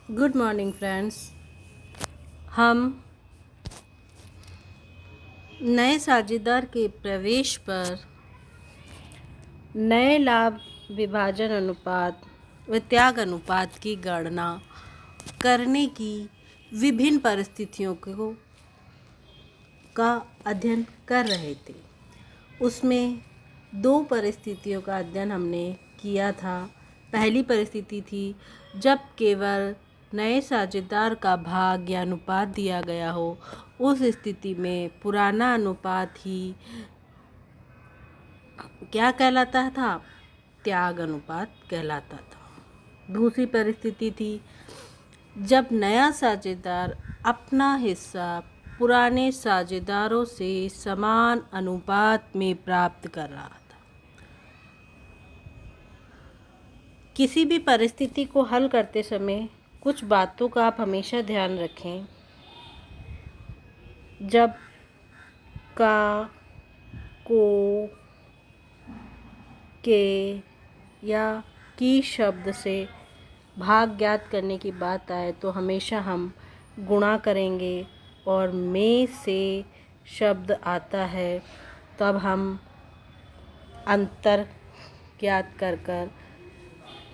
Good morning friends. हम नए साझेदार के प्रवेश पर नए लाभ विभाजन अनुपात व त्याग अनुपात की गणना करने की विभिन्न परिस्थितियों का अध्ययन कर रहे थे। उसमें दो परिस्थितियों का अध्ययन हमने किया था। पहली परिस्थिति थी जब केवल नए साझेदार का भाग या अनुपात दिया गया हो, उस स्थिति में पुराना अनुपात ही क्या कहलाता था? त्याग अनुपात कहलाता था। दूसरी परिस्थिति थी जब नया साझेदार अपना हिस्सा पुराने साझेदारों से समान अनुपात में प्राप्त कर रहा था। किसी भी परिस्थिति को हल करते समय कुछ बातों का आप हमेशा ध्यान रखें। जब का, को, के या की शब्द से भाग ज्ञात करने की बात आए तो हमेशा हम गुणा करेंगे, और में से शब्द आता है तब हम अंतर ज्ञात कर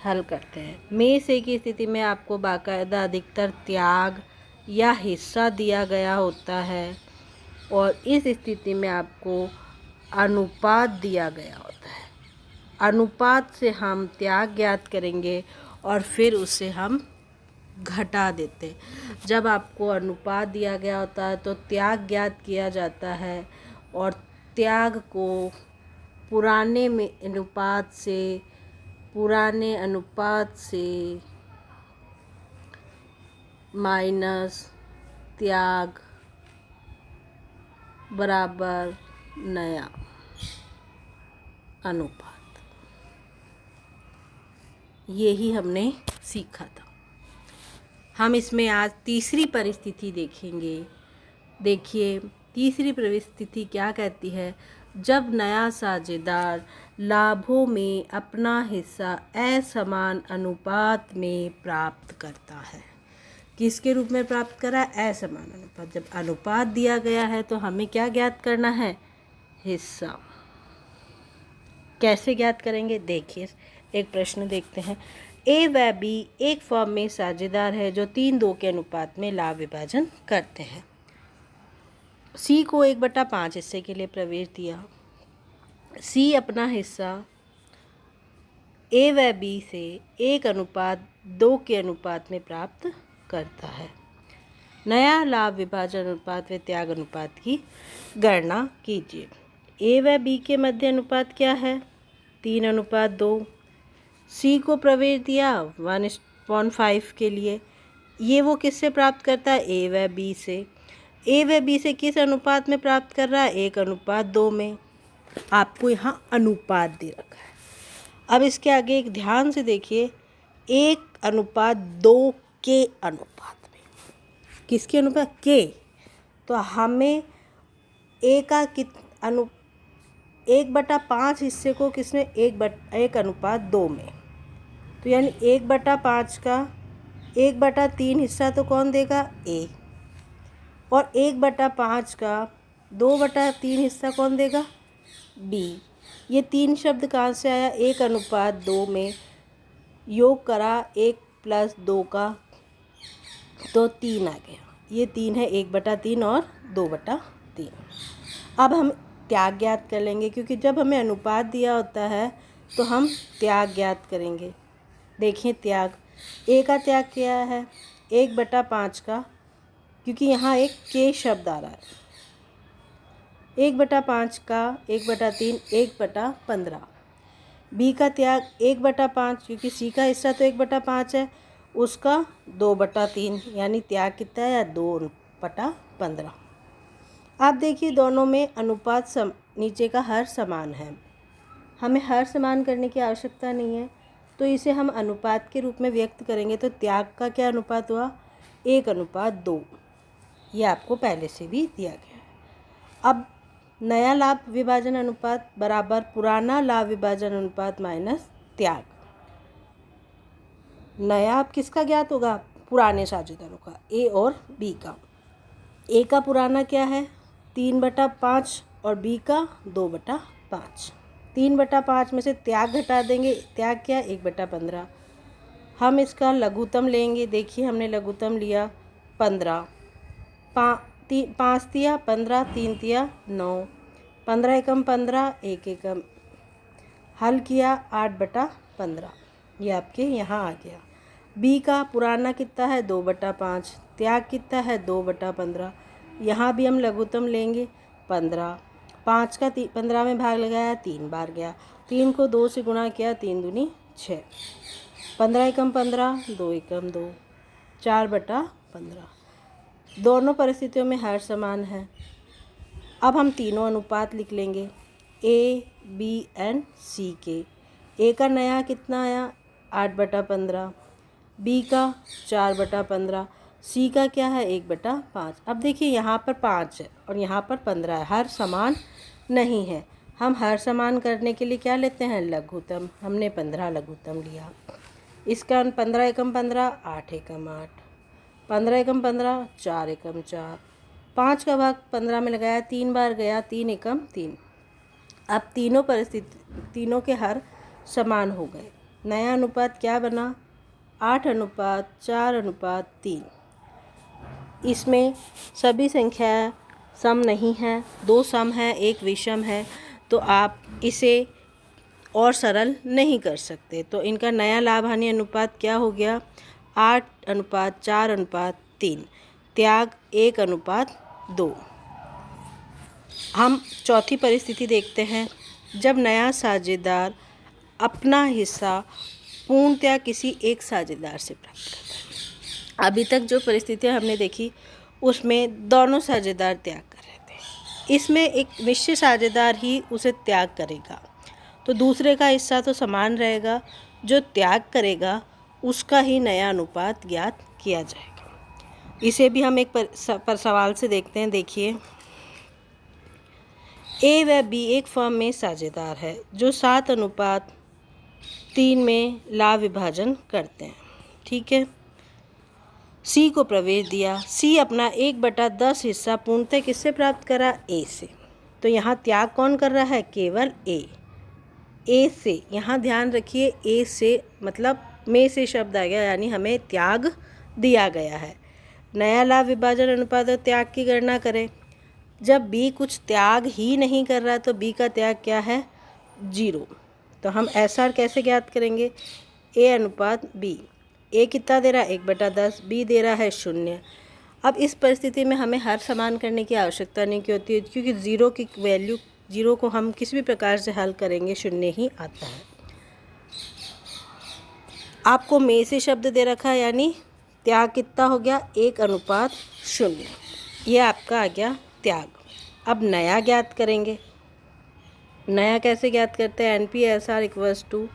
हल करते हैं। में से की स्थिति में आपको बाकायदा अधिकतर त्याग या हिस्सा दिया गया होता है, और इस स्थिति में आपको अनुपात दिया गया होता है। अनुपात से हम त्याग ज्ञात करेंगे और फिर उसे हम घटा देते। जब आपको अनुपात दिया गया होता है तो त्याग ज्ञात किया जाता है, और त्याग को पुराने अनुपात से माइनस त्याग बराबर नया अनुपात, यही हमने सीखा था। हम इसमें आज तीसरी परिस्थिति देखेंगे। देखिए, तीसरी परिस्थिति क्या कहती है? जब नया साझेदार लाभों में अपना हिस्सा असमान अनुपात में प्राप्त करता है। किसके रूप में प्राप्त करा? असमान अनुपात। जब अनुपात दिया गया है तो हमें क्या ज्ञात करना है? हिस्सा। कैसे ज्ञात करेंगे? देखिए, एक प्रश्न देखते हैं। ए व बी एक फॉर्म में साझेदार है जो 3:2 के अनुपात में लाभ विभाजन करते हैं। सी को 1/5 हिस्से के लिए प्रवेश दिया। सी अपना हिस्सा ए व बी से 1:2 के अनुपात में प्राप्त करता है। नया लाभ विभाजन अनुपात व त्याग अनुपात की गणना कीजिए। ए व बी के मध्य अनुपात क्या है? 3:2। सी को प्रवेश दिया 1:5 के लिए। ये वो किससे प्राप्त करता है? ए व बी से। ए व बी से किस अनुपात में प्राप्त कर रहा है? 1:2 में। आपको यहाँ अनुपात दे रखा है। अब इसके आगे एक ध्यान से देखिए, 1:2 के अनुपात में। किसके अनुपात? के। तो हमें ए का 1/5 हिस्से को किसने 1:2 में, तो यानी 1/5 का 1/3 हिस्सा तो कौन देगा? ए। और 1/5 का 2/3 हिस्सा कौन देगा? बी। ये 3 शब्द कहाँ से आया? 1:2 में योग करा 1 + 2 का तो 3 आ गया। ये 3 है, 1/3 और 2/3। अब हम त्याग ज्ञात कर लेंगे, क्योंकि जब हमें अनुपात दिया होता है तो हम त्याग ज्ञात करेंगे। देखिए, त्याग ए का त्याग क्या है? 1/5 का, क्योंकि यहाँ एक के शब्द आ रहा है। 1/5 का 1/3 1/15। बी का त्याग 1/5, क्योंकि सी का हिस्सा तो 1/5 है, उसका 2/3, यानी त्याग कितना है? 2/15। आप देखिए, दोनों में अनुपात नीचे का हर समान है। हमें हर समान करने की आवश्यकता नहीं है, तो इसे हम अनुपात के रूप में व्यक्त करेंगे। तो त्याग का क्या अनुपात हुआ? 1:2। ये आपको पहले से भी दिया गया है। अब नया लाभ विभाजन अनुपात बराबर पुराना लाभ विभाजन अनुपात माइनस त्याग। नया अब किसका ज्ञात होगा? पुराने साझेदारों का, ए और बी का। ए का पुराना क्या है 3/5 और बी का 2/5। 3/5 में से त्याग घटा देंगे, त्याग क्या 1/15। हम इसका लघुत्तम लेंगे, देखिए हमने लघुत्तम लिया 15, 5 तिया 15, 3 तिया 9, 15 एकम 15, 1 एकम हल किया 8/15, ये आपके यहाँ आ गया। बी का पुराना कितना है 2/5, त्याग कितना है 2/15, यहाँ भी हम लघुत्तम लेंगे 15, 5 का 15 में भाग लगाया 3 बार गया, 3 को 2 से गुणा किया 3 दूनी 6, 15 एकम 15, 2 एकम 2, 4/15। दोनों परिस्थितियों में हर समान है। अब हम तीनों अनुपात लिख लेंगे ए बी एंड सी के। ए का नया कितना आया 8/15, बी का 4/15, सी का क्या है 1/5। अब देखिए यहाँ पर 5 है और यहाँ पर 15 है, हर समान नहीं है। हम हर समान करने के लिए क्या लेते हैं लघुत्तम, हमने 15 लघुत्तम लिया। इसका 15 एकम 15, 8 एकम 8, 15 एकम 15, 4 एकम 4, 5 का भाग 15 में लगाया 3 बार गया 3 एकम 3। अब तीनों के हर समान हो गए। नया अनुपात क्या बना 8:4:3। इसमें सभी संख्याएं सम नहीं हैं, 2 सम है 1 विषम है, तो आप इसे और सरल नहीं कर सकते। तो इनका नया लाभ हानि अनुपात क्या हो गया 8:4:3, त्याग 1:2। हम चौथी परिस्थिति देखते हैं। जब नया साझेदार अपना हिस्सा पूर्णतया किसी एक साझेदार से प्राप्त करता है। अभी तक जो परिस्थितियाँ हमने देखी उसमें दोनों साझेदार त्याग कर रहे थे, इसमें एक निश्चित साझेदार ही उसे त्याग करेगा, तो दूसरे का हिस्सा तो समान रहेगा, जो त्याग करेगा उसका ही नया अनुपात ज्ञात किया जाएगा। इसे भी हम एक पर सवाल से देखते हैं। देखिए ए व बी एक फर्म में साझेदार है जो 7:3 में लाभ विभाजन करते हैं, ठीक है। सी को प्रवेश दिया, सी अपना 1/10 हिस्सा पूर्णतः किससे प्राप्त करा ए से, तो यहाँ त्याग कौन कर रहा है केवल ए से। यहाँ ध्यान रखिए ए से मतलब में से शब्द आ गया, यानी हमें त्याग दिया गया है। नया लाभ विभाजन अनुपात और त्याग की गणना करें। जब बी कुछ त्याग ही नहीं कर रहा तो बी का त्याग क्या है 0, तो हम एसआर कैसे ज्ञात करेंगे ए अनुपात बी। ए कितना दे रहा है 1/10, बी दे रहा है 0। अब इस परिस्थिति में हमें हर समान करने की आवश्यकता नहीं होती है, क्योंकि 0 की वैल्यू 0 को हम किसी भी प्रकार से हल करेंगे 0 ही आता है। आपको में से शब्द दे रखा है, यानी त्याग कितना हो गया 1:0, ये आपका आ गया त्याग। अब नया ज्ञात करेंगे। नया कैसे ज्ञात करते हैं NPSR =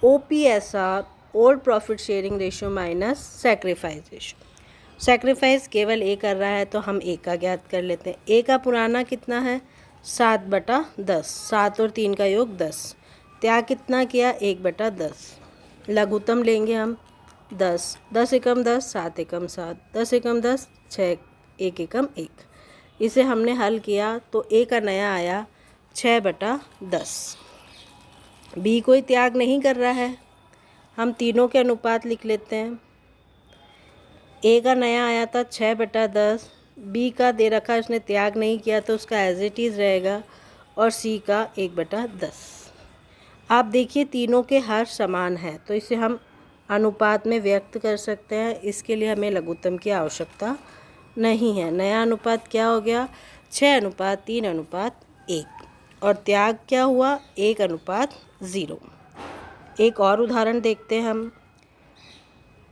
OPSR old profit sharing ratio minus sacrifice ratio. Sacrifice केवल ए कर रहा है तो हम ए का ज्ञात कर लेते हैं। ए का पुराना कितना है 7/10, 7 और 3 का योग 10, त्याग कितना किया 1/10। लघुत्तम लेंगे हम 10, 10 एकम 10, 7 एकम 7, 10 एकम 10, 6, 1 एकम 1। इसे हमने हल किया तो ए का नया आया 6/10। बी कोई त्याग नहीं कर रहा है, हम तीनों के अनुपात लिख लेते हैं। ए का नया आया था 6/10, बी का दे रखा है उसने त्याग नहीं किया तो उसका एज इट इज़ रहेगा, और सी का 1/10। आप देखिए तीनों के हर समान है तो इसे हम अनुपात में व्यक्त कर सकते हैं। इसके लिए हमें लघुत्तम की आवश्यकता नहीं है। नया अनुपात क्या हो गया 6:3:1, और त्याग क्या हुआ 1:0। एक और उदाहरण देखते हैं हम।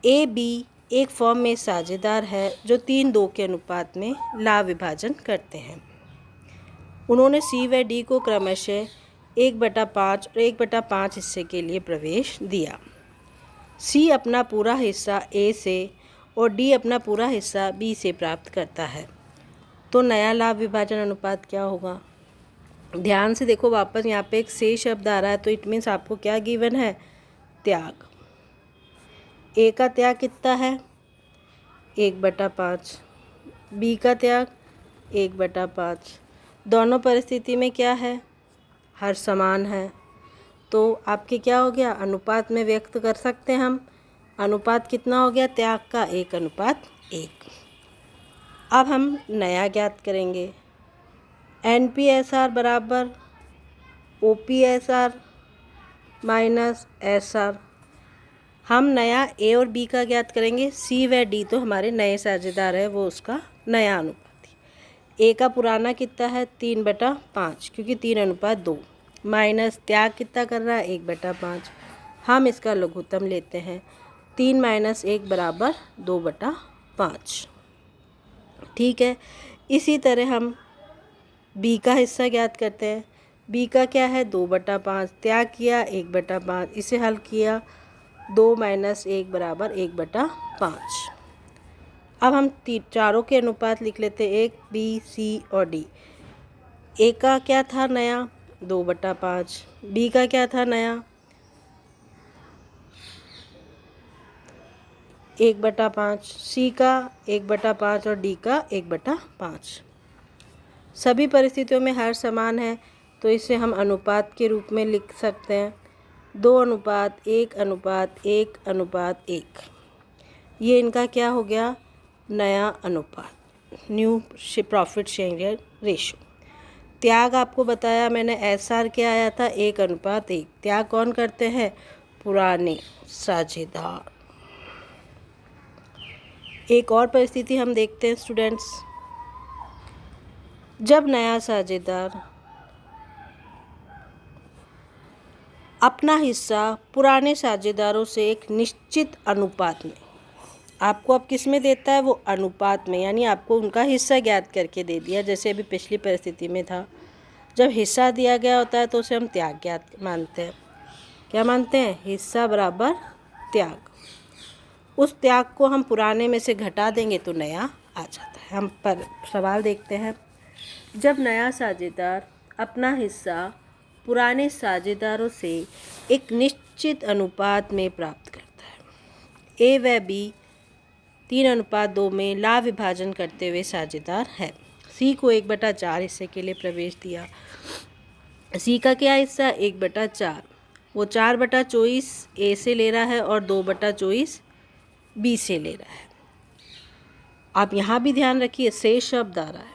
ए बी एक फर्म में साझेदार है जो 3:2 के अनुपात में लाभ विभाजन करते हैं। उन्होंने सी व डी को क्रमशः 1/5 और 1/5 हिस्से के लिए प्रवेश दिया। सी अपना पूरा हिस्सा ए से और डी अपना पूरा हिस्सा बी से प्राप्त करता है, तो नया लाभ विभाजन अनुपात क्या होगा। ध्यान से देखो वापस यहाँ पे एक से शब्द आ रहा है, तो इट मीन्स आपको क्या गिवन है त्याग। ए का त्याग कितना है 1/5, बी का त्याग 1/5। दोनों परिस्थिति में क्या है, हर समान है, तो आपके क्या हो गया, अनुपात में व्यक्त कर सकते हैं हम। अनुपात कितना हो गया, त्याग का 1/1। अब हम नया ज्ञात करेंगे। NPSR बराबर OPSR माइनस SR। हम नया A और B का ज्ञात करेंगे। C व D तो हमारे नए साझेदार है, वो उसका नया अनुपाती। A का पुराना कितना है 3/5, क्योंकि 3:2। माइनस त्याग कितना कर रहा है 1/5। हम इसका लघुत्तम लेते हैं, 3 - 1 बराबर 2/5। ठीक है। इसी तरह हम B का हिस्सा ज्ञात करते हैं। B का क्या है 2/5, त्याग किया 1/5, इसे हल किया 2 - 1 बराबर 1/5। अब हम चारों के अनुपात लिख लेते हैं, 1 B C और D। A का क्या था नया 2/5, B का क्या था नया 1/5, C का 1/5 और D का 1/5। सभी परिस्थितियों में हर समान है, तो इसे हम अनुपात के रूप में लिख सकते हैं, 2:1:1:1। ये इनका क्या हो गया, नया अनुपात, न्यू प्रॉफिट शेयरिंग रेशो। त्याग आपको बताया मैंने, SR क्या आया था 1:1। त्याग कौन करते हैं, पुराने साझेदार। एक और परिस्थिति हम देखते हैं स्टूडेंट्स। जब नया साझेदार अपना हिस्सा पुराने साझेदारों से एक निश्चित अनुपात में, आपको अब किस में देता है, वो अनुपात में, यानी आपको उनका हिस्सा ज्ञात करके दे दिया। जैसे अभी पिछली परिस्थिति में था, जब हिस्सा दिया गया होता है तो उसे हम त्याग ज्ञात मानते हैं। क्या मानते हैं, हिस्सा बराबर त्याग। उस त्याग को हम पुराने में से घटा देंगे तो नया आ जाता है। हम पर सवाल देखते हैं। जब नया साझेदार अपना हिस्सा पुराने साझेदारों से एक निश्चित अनुपात में प्राप्त करता है, A व B 3:2 में लाभ विभाजन करते हुए साझेदार है। C को 1/4 हिस्से के लिए प्रवेश दिया। C का क्या हिस्सा 1/4, वो 4/24 A से ले रहा है और 2/24 B से ले रहा है। आप यहाँ भी ध्यान रखिए, शेष शब्द आ रहा है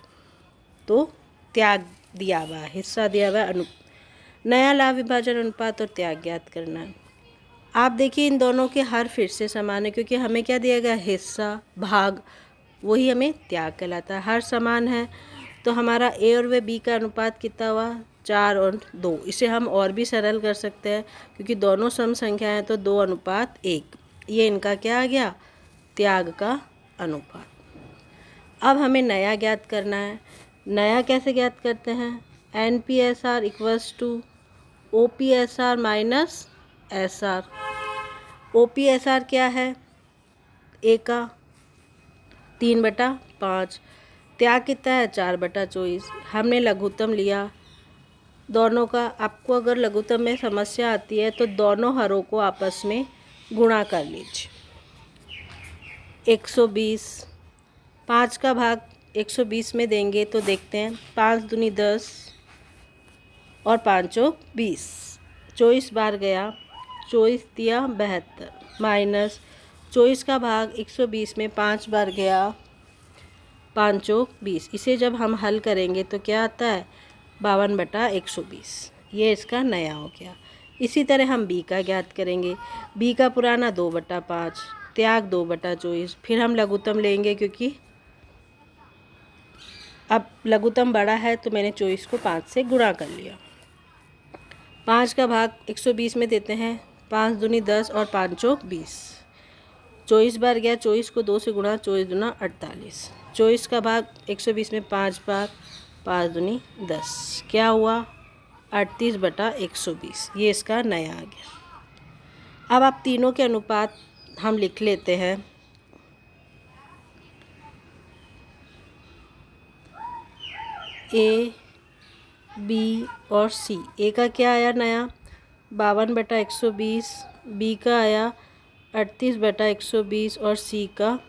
तो त्याग दिया हुआ, हिस्सा दिया हुआ, नया लाभ विभाजन अनुपात और त्याग ज्ञात करना है। आप देखिए इन दोनों के हर फिर से समान है, क्योंकि हमें क्या दिया गया, हिस्सा भाग, वही हमें त्याग कहलाता है। हर समान है तो हमारा A और व B का अनुपात कितना हुआ 4 और 2। इसे हम और भी सरल कर सकते हैं, क्योंकि दोनों सम संख्या हैं तो 2:1। ये इनका क्या आ गया, त्याग का अनुपात। अब हमें नया ज्ञात करना है। नया कैसे ज्ञात करते हैं, NPSR = OPSR minus SR। OPSR क्या है, A का 3/5, त्याग कितना है 4/24। हमने लघुत्तम लिया दोनों का। आपको अगर लघुत्तम में समस्या आती है तो दोनों हरों को आपस में गुणा कर लीजिए। 120, 5 का भाग 120 में देंगे तो देखते हैं, 5 दूनी 10 और 5 20, 24 बार गया, 24 दिया 72, माइनस 24 का भाग 120 में 5 बार गया, 5 20। इसे जब हम हल करेंगे तो क्या आता है 52/120। ये इसका नया हो गया। इसी तरह हम B का ज्ञात करेंगे। B का पुराना 2/5, त्याग 2/24। फिर हम लघुत्तम लेंगे, क्योंकि अब लघुत्तम बड़ा है तो मैंने 24 को 5 से गुणा कर लिया। 5 का भाग 120 में देते हैं, 5 दूनी 10 और 5 20, 24 बार गया, 24 को 2 से गुणा, 24 दूना 48, 24 का भाग 120 में 5 बार, 5 दूनी 10, क्या हुआ 38/120। ये इसका नया आ गया। अब आप तीनों के अनुपात हम लिख लेते हैं। A, B और C। A का क्या आया नया 52/120, B का आया 38/120 और C का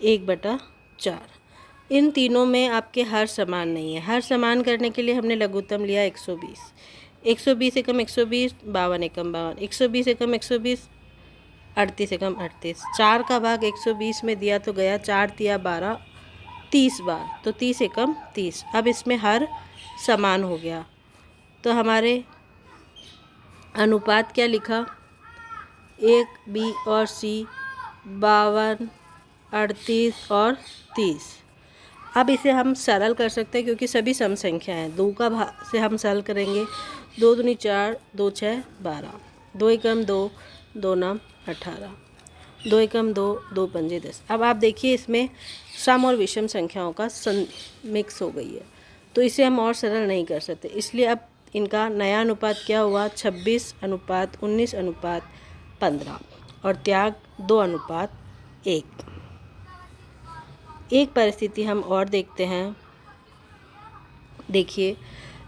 1/4। इन तीनों में आपके हर समान नहीं है। हर समान करने के लिए हमने लघुत्तम लिया 120। 120 एकम 120, 52 एकम 52, 120 एकम 120, 38 एकम 38। 4 का भाग 120 में दिया तो गया 4 तिया 12, 30 बार, तो 30 एकम 30। अब इसमें हर समान हो गया, तो हमारे अनुपात क्या लिखा, 1 बी और सी 52, 38 और 30। अब इसे हम सरल कर सकते हैं क्योंकि सभी सम संख्या हैं। 2 का भाग से हम सरल करेंगे, 2 दूनी 4, 2 6 12, 2 एकम 2, 2 नाम 18, 2 एकम 2, 2 पंजे 10। अब आप देखिए इसमें सम और विषम संख्याओं का मिक्स हो गई है, तो इसे हम और सरल नहीं कर सकते। इसलिए अब इनका नया अनुपात क्या हुआ, 26:19:15 और त्याग 2:1। एक परिस्थिति हम और देखते हैं। देखिए,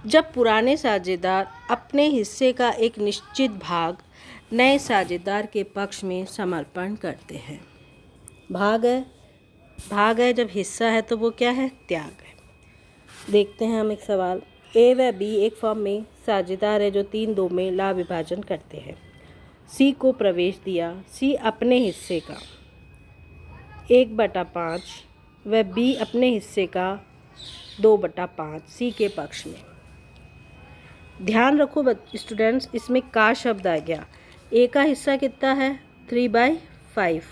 जब पुराने साझेदार अपने हिस्से का एक निश्चित भाग नए साझेदार के पक्ष में समर्पण करते हैं। भाग है जब हिस्सा है तो वो क्या है, त्याग है। देखते हैं हम एक सवाल। ए व बी एक फर्म में साझेदार है जो 3-2 में लाभ विभाजन करते हैं। सी को प्रवेश दिया। सी अपने हिस्से का 1/5 व बी अपने हिस्से का 2/5 सी के पक्ष में। ध्यान रखो स्टूडेंट्स, इसमें का शब्द आ गया। ए का हिस्सा कितना है, 3/5।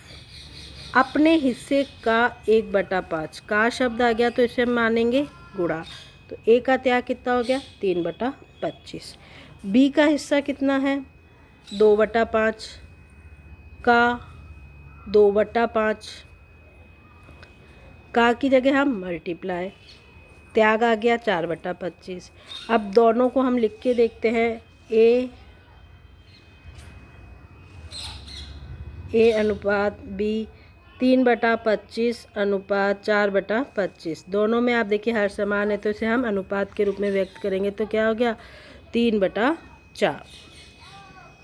अपने हिस्से का 1/5 का शब्द आ गया, तो इसे हम मानेंगे गुणा। तो ए का त्याग कितना हो गया, 3/25। बी का हिस्सा कितना है, 2/5 का 2/5। का की जगह हम मल्टीप्लाई, त्याग आ गया 4/25। अब दोनों को हम लिख के देखते हैं। ए अनुपात बी 3/25:4/25। दोनों में आप देखिए हर समान है, तो इसे हम अनुपात के रूप में व्यक्त करेंगे, तो क्या हो गया, 3/4।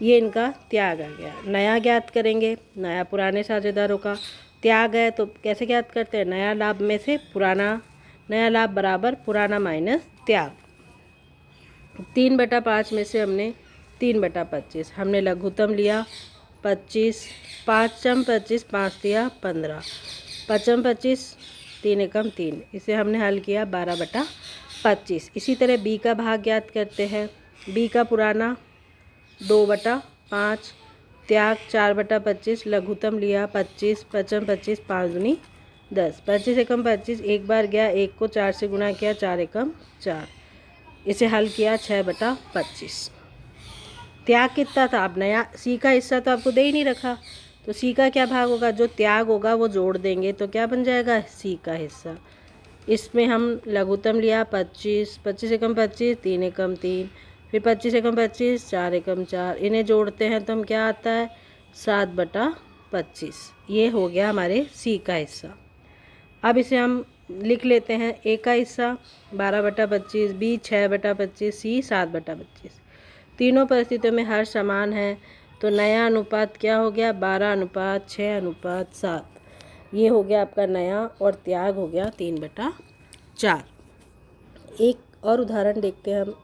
ये इनका त्याग आ गया। नया ज्ञात करेंगे, नया पुराने साझेदारों का त्याग है, तो कैसे ज्ञात करते हैं, नया लाभ में से पुराना, नया लाभ बराबर पुराना माइनस त्याग। 3/5 में से हमने 3/25 हमने लघुत्तम लिया 25, 5×25 5 दिया 15, 5×25 3 एकम 3, इसे हमने हल किया 12/25। इसी तरह बी का भाग ज्ञात करते हैं। बी का पुराना 2/5, त्याग 4/25, लघुत्तम लिया 25, 5×25 5 दूनी 10, 25 एकम 25, एक बार गया, 1 को 4 से गुणा किया, 4 एकम 4, इसे हल किया 6/25। त्याग कितना था, अब नया सी का हिस्सा तो आपको दे ही नहीं रखा, तो सी का क्या भाग होगा, जो त्याग होगा वो जोड़ देंगे, तो क्या बन जाएगा, सी का हिस्सा। इसमें हम लघुत्तम लिया 25, 25 एकम 25, 3 एकम 3, फिर 25 एकम 25, 4 एकम 4, इन्हें जोड़ते हैं तो हम क्या आता है, 7/25। ये हो गया हमारे सी का हिस्सा। अब इसे हम लिख लेते हैं। ए का हिस्सा 12/25, बी 6/25, सी 7/25। तीनों परिस्थितियों में हर समान है, तो नया अनुपात क्या हो गया, 12:6:7। ये हो गया आपका नया, और त्याग हो गया 3/4। एक और उदाहरण देखते हैं हम।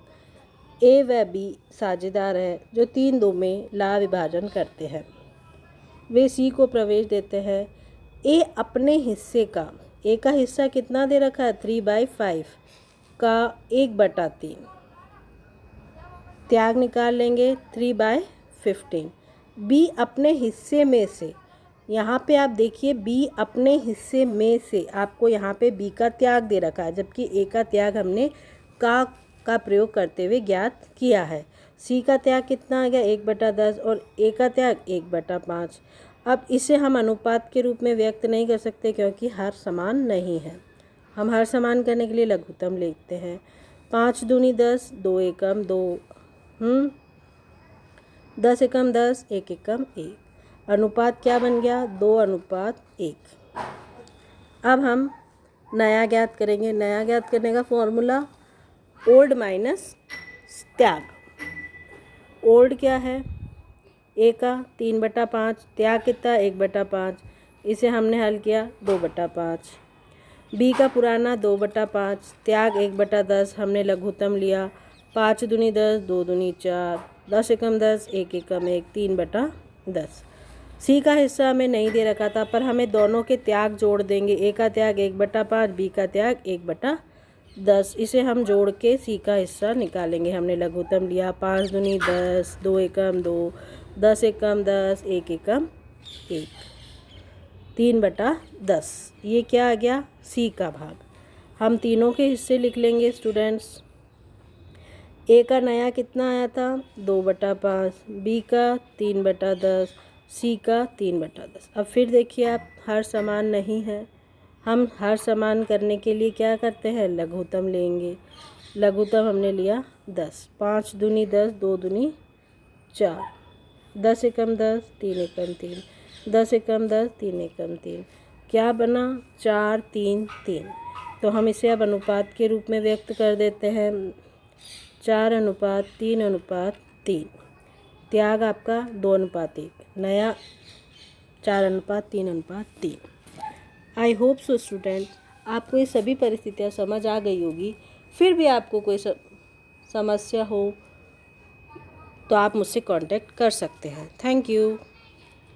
ए व बी साझेदार है जो 3-2 में लाभ विभाजन करते हैं। वे सी को प्रवेश देते हैं। ए अपने हिस्से का, ए का हिस्सा कितना दे रखा है, 3/5 का 1/3, त्याग निकाल लेंगे 3/15। बी अपने हिस्से में से, यहाँ पे आप देखिए बी अपने हिस्से में से, आपको यहाँ पे बी का त्याग दे रखा है, जबकि ए का त्याग हमने का प्रयोग करते हुए ज्ञात किया है। सी का त्याग कितना आ गया, 1/10, और ए का त्याग 1/5। अब इसे हम अनुपात के रूप में व्यक्त नहीं कर सकते क्योंकि हर समान नहीं है। हम हर समान करने के लिए लघुत्तम लिखते हैं। 5 दूनी 10, 2 एकम 2, 10 एकम 10, 1 एकम 1। अनुपात क्या बन गया, 2:1। अब हम नया ज्ञात करेंगे। नया ज्ञात करने का फॉर्मूला ओल्ड माइनस त्याग। ओल्ड क्या है, ए का 3/5, त्याग कितना 1/5, इसे हमने हल किया 2/5। बी का पुराना 2/5, त्याग 1/10 हमने लघुत्तम लिया। 5 दूनी 10, 2 दूनी 4, 10 एकम 10, 1 एकम 1, 3/10। सी का हिस्सा हमें नहीं दे रखा था, पर हमें दोनों के त्याग जोड़ देंगे। ए का त्याग 1/5, बी का त्याग 1/10। इसे हम जोड़ के सी का हिस्सा निकालेंगे। हमने लघुत्तम लिया। 5 दूनी 10, 2 एकम 2, 10 एकम 10, 1 एकम 1, 3/10। ये क्या आ गया? सी का भाग। हम तीनों के हिस्से लिख लेंगे स्टूडेंट्स। ए का नया कितना आया था? 2/5, बी का 3/10, सी का 3/10। अब फिर देखिए आप, हर समान नहीं है। हम हर समान करने के लिए क्या करते हैं? लघुत्तम लेंगे। लघुत्तम हमने लिया 10। 5 दूनी 10, 2 दूनी 4, 10 एकम 10, 3 एकम 3, 10 एकम 10, 3 एकम 3। क्या बना? 4 3 3। तो हम इसे अब अनुपात के रूप में व्यक्त कर देते हैं। 4:3:3। त्याग आपका 2:1, नया 4:3:3। आई होप सो स्टूडेंट, आपको ये सभी परिस्थितियाँ समझ आ गई होगी। फिर भी आपको कोई समस्या हो तो आप मुझसे कांटेक्ट कर सकते हैं। Thank you.